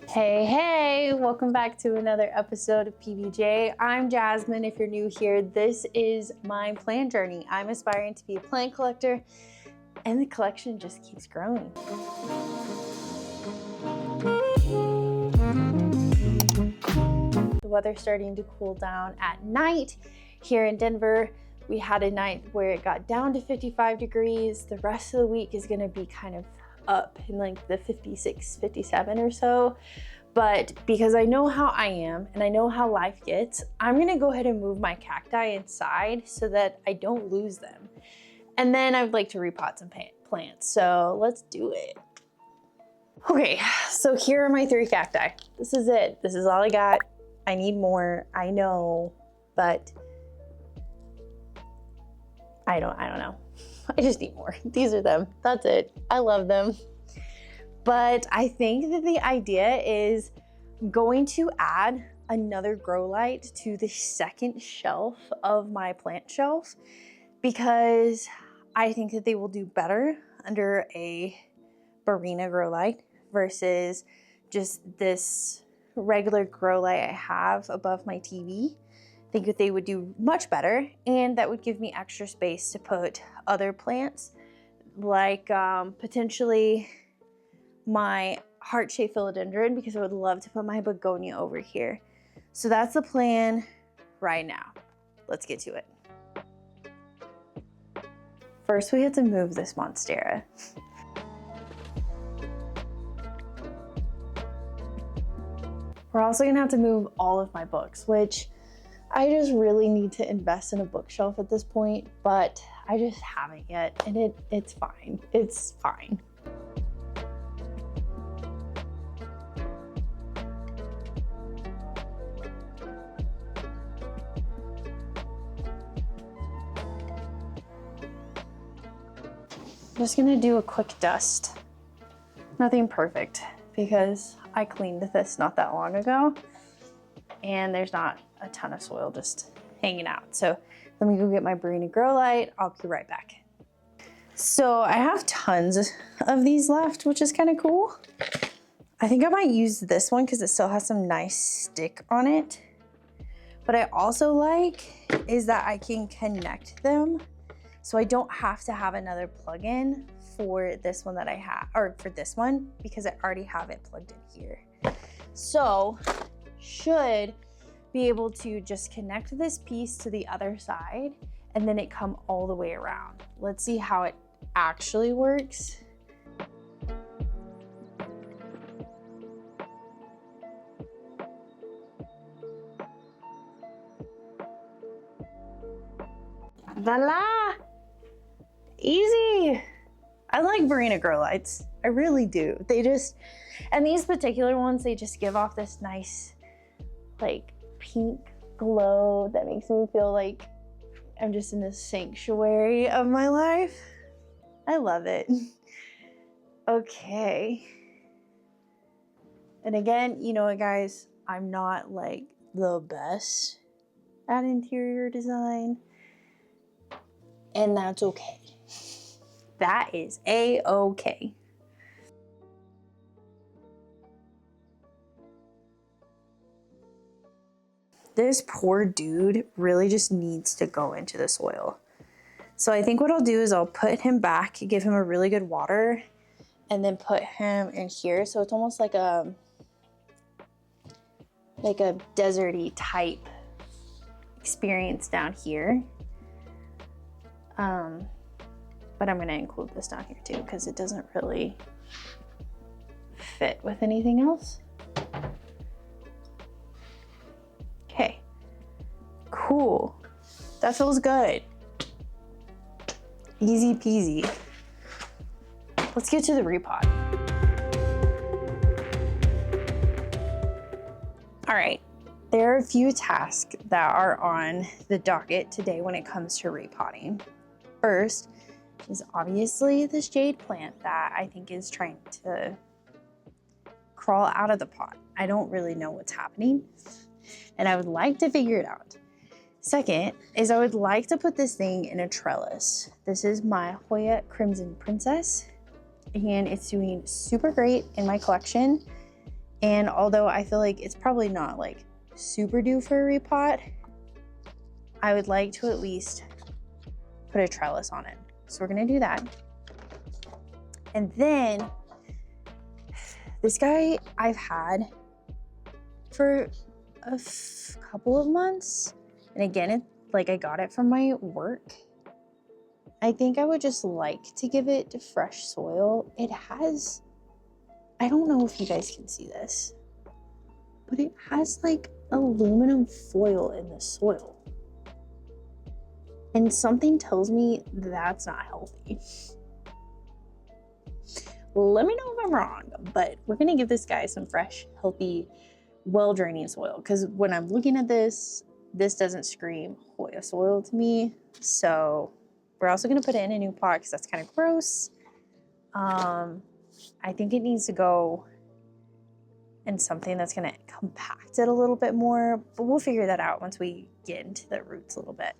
Hey, welcome back to another episode of PBJ. I'm Jasmine. If you're new here, this is my plant journey. I'm aspiring to be a plant collector, and the collection just keeps growing. The weather's starting to cool down at night here in Denver. We had a night where it got down to 55 degrees. The rest of the week is going to be kind of up in like the 56, 57 or so. But because I know how I am and I know how life gets, I'm gonna go ahead and move my cacti inside so that I don't lose them. And then I would like to repot some plants. So let's do it. Okay, so here are my 3 cacti. This is it. This is all I got. I need more, I know, but I don't know. I just need more. These are them. That's it. I love them. But I think that the idea is going to add another grow light to the second shelf of my plant shelf because I think that they will do better under a Barrina grow light versus just this regular grow light I have above my TV. I think that they would do much better, and that would give me extra space to put other plants like potentially my heart-shaped philodendron, because I would love to put my begonia over here. So that's the plan right now. Let's get to it. First, we have to move this monstera. We're also gonna have to move all of my books, which I just really need to invest in a bookshelf at this point, but I just haven't yet, and it's fine. It's fine. I'm just gonna do a quick dust. Nothing perfect because I cleaned this not that long ago and there's not a ton of soil just hanging out. So let me go get my Barrina grow light. I'll be right back. So I have tons of these left, which is kind of cool. I think I might use this one because it still has some nice stick on it. What I also like is that I can connect them, so I don't have to have another plug-in for this one that I have, or for this one, because I already have it plugged in here. So should be able to just connect this piece to the other side and then it come all the way around. Let's see how it actually works. Voila! Easy. I like Barrina grow lights. I really do. They just, and these particular ones, they just give off this nice, like, pink glow that makes me feel like I'm just in the sanctuary of my life. I love it. Okay. And again, you know what, guys? I'm not like the best at interior design, and that's okay. That is A-okay. This poor dude really just needs to go into the soil. So I think what I'll do is I'll put him back, give him a really good water, and then put him in here. So it's almost like a deserty type experience down here. But I'm gonna include this down here too because it doesn't really fit with anything else. Okay, cool. That feels good. Easy peasy. Let's get to the repot. All right, there are a few tasks that are on the docket today when it comes to repotting. First is obviously this jade plant that I think is trying to crawl out of the pot. I don't really know what's happening, and I would like to figure it out. Second is I would like to put this thing in a trellis. This is my Hoya Crimson Princess, and it's doing super great in my collection. And although I feel like it's probably not like super due for a repot, I would like to at least put a trellis on it. So we're gonna do that. And then this guy I've had for a couple of months. And again, like I got it from my work. I think I would just like to give it fresh soil. It has, I don't know if you guys can see this, but it has like aluminum foil in the soil. And something tells me that's not healthy. Let me know if I'm wrong, but we're gonna give this guy some fresh, healthy, well-draining soil. Because when I'm looking at this doesn't scream Hoya soil to me. So we're also gonna put it in a new pot because that's kind of gross. I think it needs to go in something that's gonna compact it a little bit more, but we'll figure that out once we get into the roots a little bit.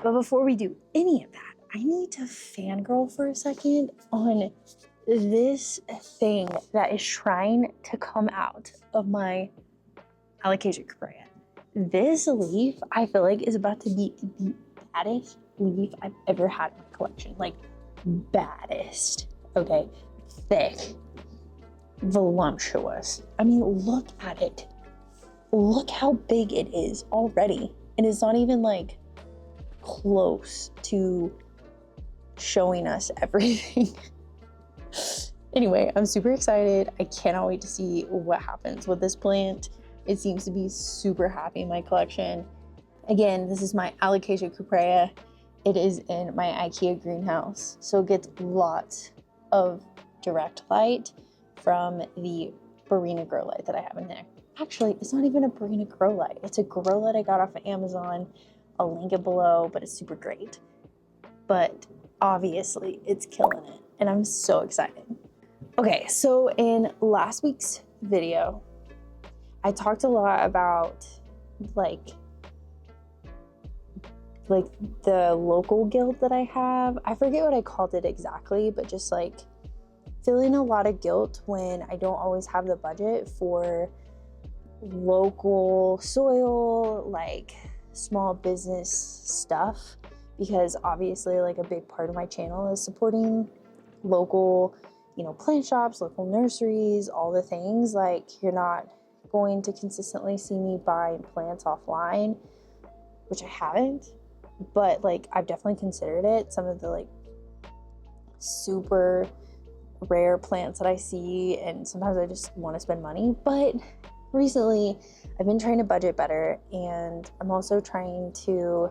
But before we do any of that, I need to fangirl for a second on this thing that is trying to come out of my Alocasia capreya. This leaf, I feel like, is about to be the baddest leaf I've ever had in my collection. Like, baddest, okay? Thick, voluptuous. I mean, look at it. Look how big it is already. And it's not even like close to showing us everything. Anyway, I'm super excited. I cannot wait to see what happens with this plant. It seems to be super happy in my collection. Again, this is my Alocasia capreya. It is in my IKEA greenhouse, so it gets lots of direct light from the Barrina grow light that I have in there. Actually, it's not even a Barrina grow light. It's a grow light I got off of Amazon. I'll link it below, but it's super great. But obviously, it's killing it, and I'm so excited. Okay, so in last week's video, I talked a lot about like the local guilt that I have. I forget what I called it exactly, but just like feeling a lot of guilt when I don't always have the budget for local soil, like small business stuff, because obviously like a big part of my channel is supporting local, you know, plant shops, local nurseries, all the things. Like, you're not going to consistently see me buy plants offline, which I haven't, but like I've definitely considered it. Some of the like super rare plants that I see, and sometimes I just want to spend money. But recently I've been trying to budget better, and I'm also trying to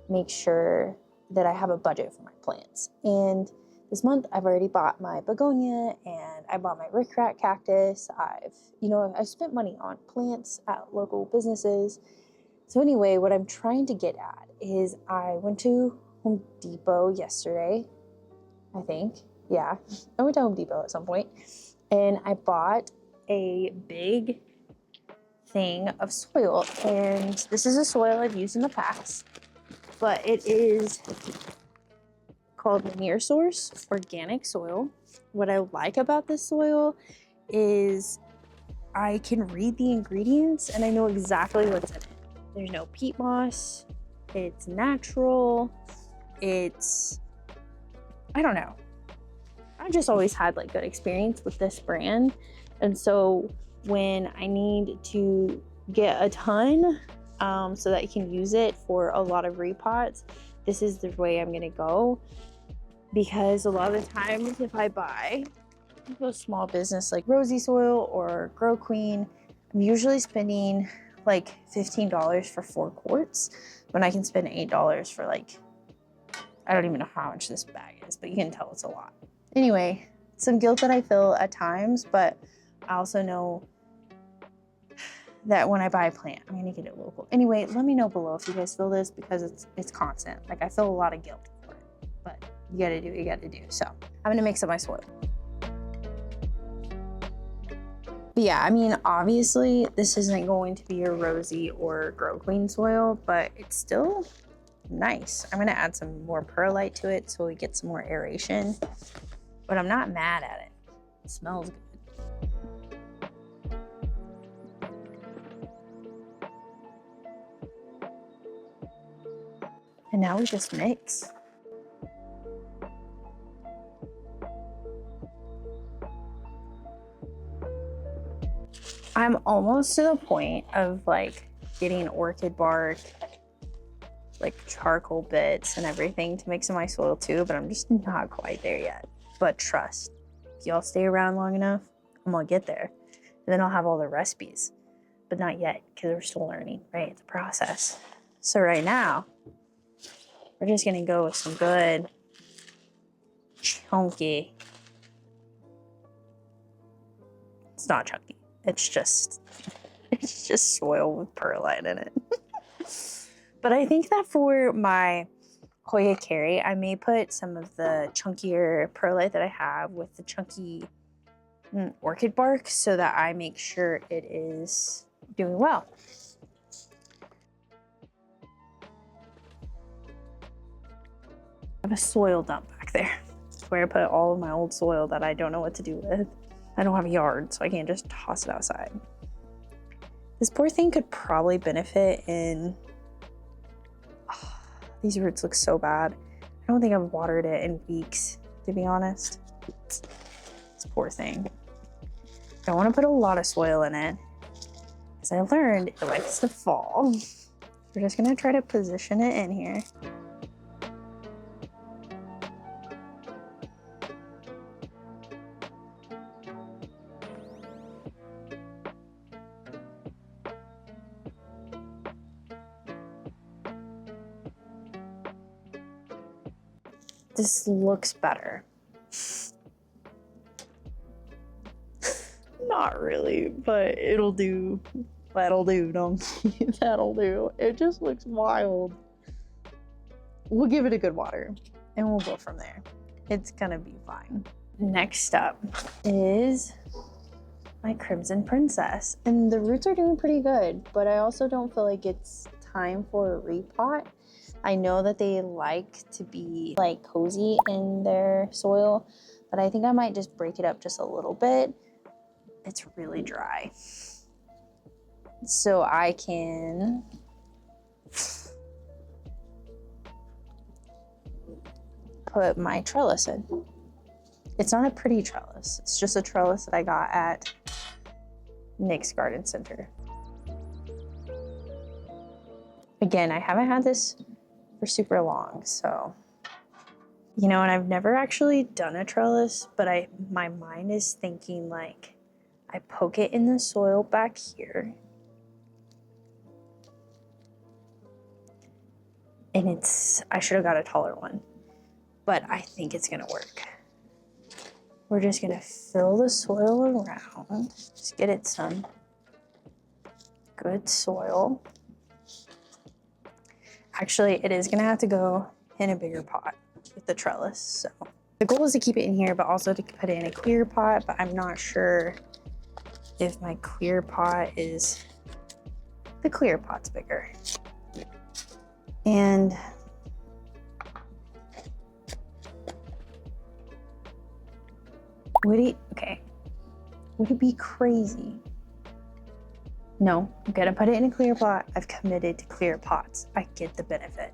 make sure that I have a budget for my plants. And this month I've already bought my begonia and I bought my rickrack cactus. I've spent money on plants at local businesses. So anyway, what I'm trying to get at is I went to Home Depot yesterday, I think. Yeah, I went to Home Depot at some point, and I bought a big thing of soil. And this is a soil I've used in the past, but it is called Near Source Organic Soil. What I like about this soil is I can read the ingredients and I know exactly what's in it. There's no peat moss, it's natural, I don't know. I just always had like good experience with this brand. And so when I need to get a ton so that I can use it for a lot of repots, this is the way I'm gonna go. Because a lot of the times if I buy a small business like Rosy Soil or Grow Queen, I'm usually spending like $15 for 4 quarts when I can spend $8 for like, I don't even know how much this bag is, but you can tell it's a lot. Anyway, some guilt that I feel at times, but I also know that when I buy a plant, I'm gonna get it local. Anyway, let me know below if you guys feel this, because it's constant. Like, I feel a lot of guilt for it, but you gotta do what you gotta do. So I'm gonna mix up my soil. But yeah, I mean, obviously this isn't going to be a Rosy or Grow Queen soil, but it's still nice. I'm gonna add some more perlite to it so we get some more aeration, but I'm not mad at it. It smells good. And now we just mix. I'm almost to the point of like getting orchid bark, like charcoal bits and everything to mix in my soil too, but I'm just not quite there yet. But trust, if y'all stay around long enough, I'm gonna get there. And then I'll have all the recipes, but not yet because we're still learning, right? It's a process. So right now, we're just gonna go with some good chunky. It's not chunky. It's just soil with perlite in it. But I think that for my Hoya carry, I may put some of the chunkier perlite that I have with the chunky orchid bark so that I make sure it is doing well. I have a soil dump back there. That's where I put all of my old soil that I don't know what to do with. I don't have a yard, so I can't just toss it outside. This poor thing could probably benefit in... Oh, these roots look so bad. I don't think I've watered it in weeks, to be honest. This poor thing. Don't want to put a lot of soil in it, because I learned it likes to fall. We're just gonna try to position it in here. This looks better. Not really, but it'll do. That'll do, donkey. That'll do. It just looks wild. We'll give it a good water and we'll go from there. It's gonna be fine. Next up is my Crimson Princess. And the roots are doing pretty good, but I also don't feel like it's time for a repot. I know that they like to be like cozy in their soil, but I think I might just break it up just a little bit. It's really dry. So I can put my trellis in. It's not a pretty trellis. It's just a trellis that I got at Nick's Garden Center. Again, I haven't had this for super long, so you know, and I've never actually done a trellis, but my mind is thinking like I poke it in the soil back here, and I should have got a taller one, but I think it's gonna work. We're just gonna fill the soil around, just get it some good soil. Actually, it is gonna have to go in a bigger pot with the trellis. So the goal is to keep it in here, but also to put it in a clear pot, but I'm not sure if my clear pot is, the clear pot's bigger. And would it be crazy? No, I'm gonna put it in a clear pot. I've committed to clear pots. I get the benefit.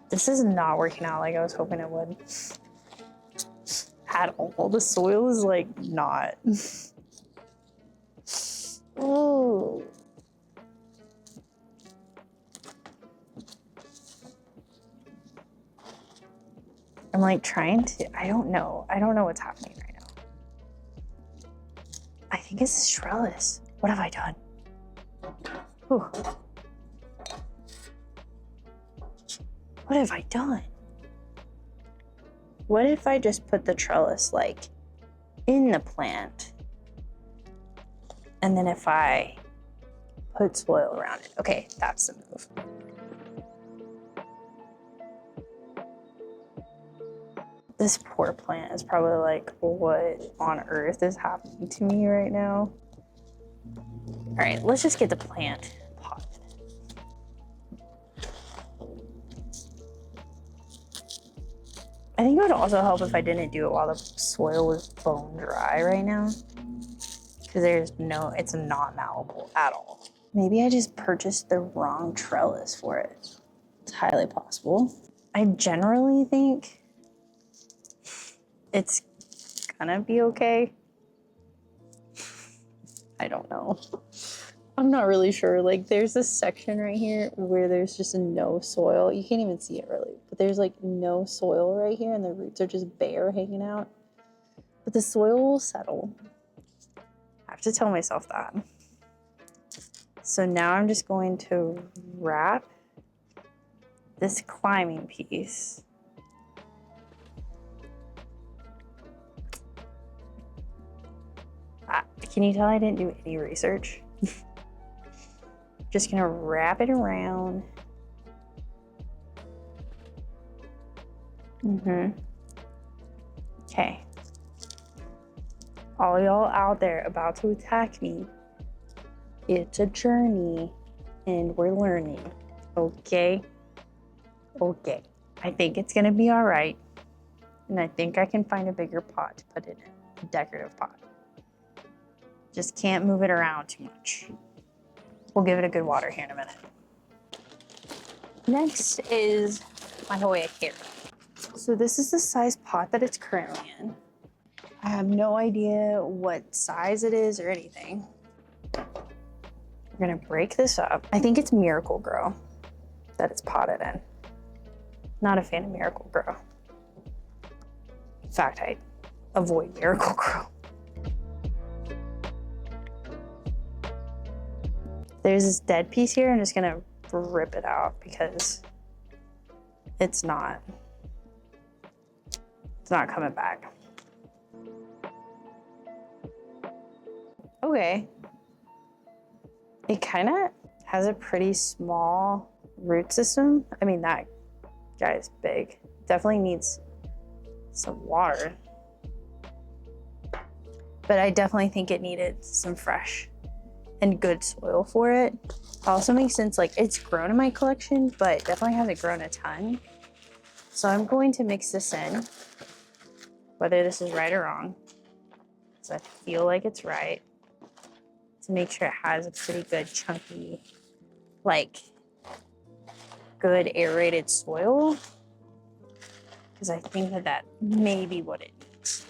This is not working out like I was hoping it would. At all. The soil is like not. Oh. I'm like trying to, I don't know what's happening right now. I think it's trellis. What have I done? Whew. What have I done? What if I just put the trellis like in the plant? And then if I put soil around it. Okay, that's the move. This poor plant is probably like, what on earth is happening to me right now? All right, let's just get the plant potted. I think it would also help if I didn't do it while the soil was bone dry right now because it's not malleable at all. Maybe I just purchased the wrong trellis for it. It's highly possible. I generally think it's gonna be okay. I don't know. I'm not really sure. Like there's this section right here where there's just no soil. You can't even see it really, but there's like no soil right here and the roots are just bare hanging out. But the soil will settle. I have to tell myself that. So now I'm just going to wrap this climbing piece. Can you tell I didn't do any research? Just gonna wrap it around. Okay. All y'all out there about to attack me, it's a journey and we're learning, okay? Okay. I think it's gonna be all right. And I think I can find a bigger pot to put it in, a decorative pot. Just can't move it around too much. We'll give it a good water here in a minute. Next is my Hoya carrot. So this is the size pot that it's currently in. I have no idea what size it is or anything. We're gonna break this up. I think it's Miracle Grow that it's potted in. Not a fan of Miracle Grow. In fact, I avoid Miracle Grow. There's this dead piece here. I'm just gonna rip it out because it's not coming back. Okay. It kind of has a pretty small root system. I mean, that guy is big. Definitely needs some water. But I definitely think it needed some fresh and good soil for it. Also makes sense, like it's grown in my collection, but definitely hasn't grown a ton. So I'm going to mix this in, whether this is right or wrong, because I feel like it's right, to make sure it has a pretty good chunky, like good aerated soil, because I think that may be what it needs.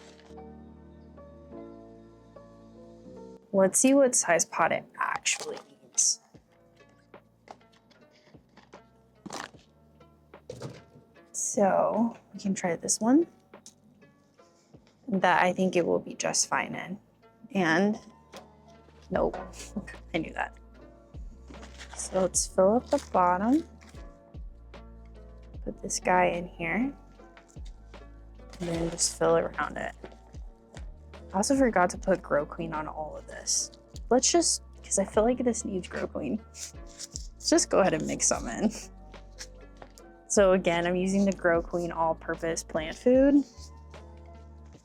Let's see what size pot it actually needs. So we can try this one. That I think it will be just fine in. And nope, I knew that. So let's fill up the bottom. Put this guy in here. And then just fill around it. I also forgot to put Grow Queen on all of this. Let's just, because I feel like this needs Grow Queen. Let's just go ahead and mix some in. So again, I'm using the Grow Queen all-purpose plant food.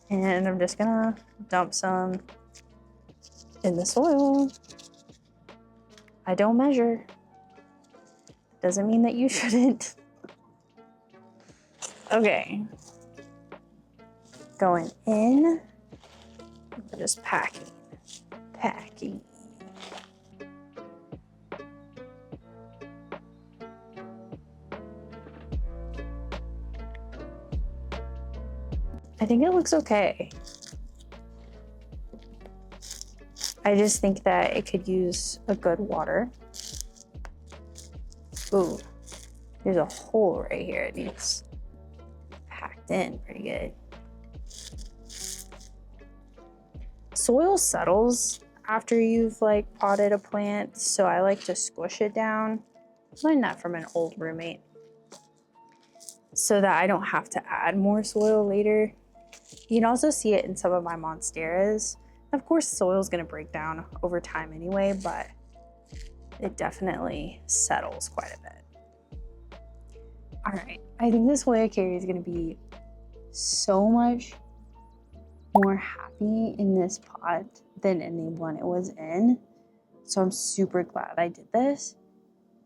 And I'm just gonna dump some in the soil. I don't measure. Doesn't mean that you shouldn't. Okay. Going in. We're just packing. Packing. I think it looks okay. I just think that it could use a good water. Ooh, there's a hole right here. It needs packed in pretty good. Soil settles after you've like potted a plant, so I like to squish it down. I learned that from an old roommate, so that I don't have to add more soil later. You can also see it in some of my monsteras. Of course, soil is going to break down over time anyway, but it definitely settles quite a bit. All right, I think this Hoya carry is going to be so much more happy in this pot than in the one it was in. So I'm super glad I did this,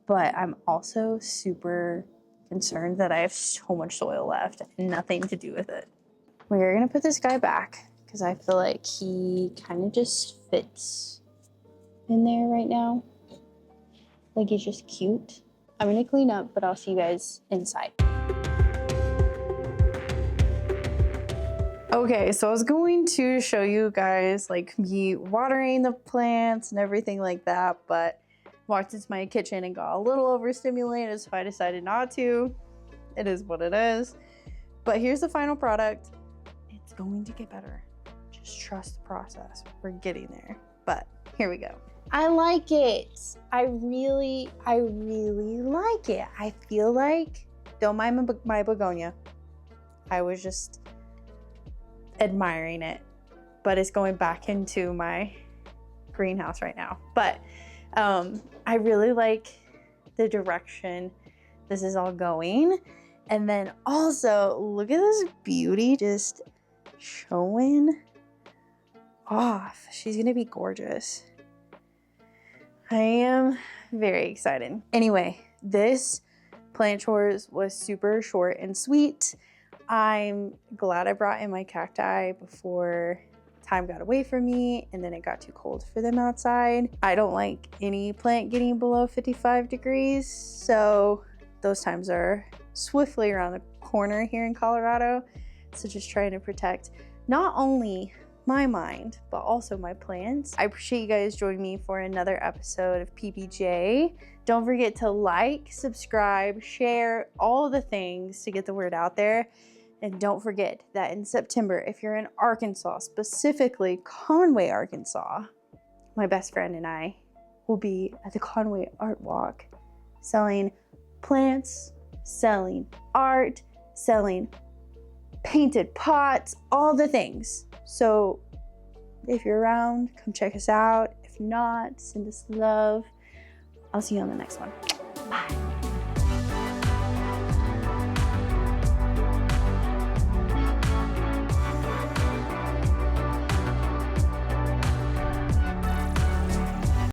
but I'm also super concerned that I have so much soil left and nothing to do with it. We're gonna put this guy back because I feel like he kind of just fits in there right now. Like he's just cute. I'm gonna clean up, but I'll see you guys inside. Okay, so I was going to show you guys like me watering the plants and everything like that, but walked into my kitchen and got a little overstimulated, so I decided not to. It is what it is. But here's the final product. It's going to get better. Just trust the process. We're getting there. But here we go. I like it. I really like it. I feel like, don't mind my begonia. I was just admiring it, but it's going back into my greenhouse right now. But I really like the direction this is all going. And then also look at this beauty just showing off. She's gonna be gorgeous. I am very excited. Anyway, this plant chores was super short and sweet. I'm glad I brought in my cacti before time got away from me and then it got too cold for them outside. I don't like any plant getting below 55 degrees, so those times are swiftly around the corner here in Colorado. So just trying to protect not only my mind, but also my plants. I appreciate you guys joining me for another episode of PBJ. Don't forget to like, subscribe, share, all the things to get the word out there. And don't forget that in September, if you're in Arkansas, specifically Conway, Arkansas, my best friend and I will be at the Conway Art Walk selling plants, selling art, selling painted pots, all the things. So if you're around, come check us out. If not, send us love. I'll see you on the next one. Bye.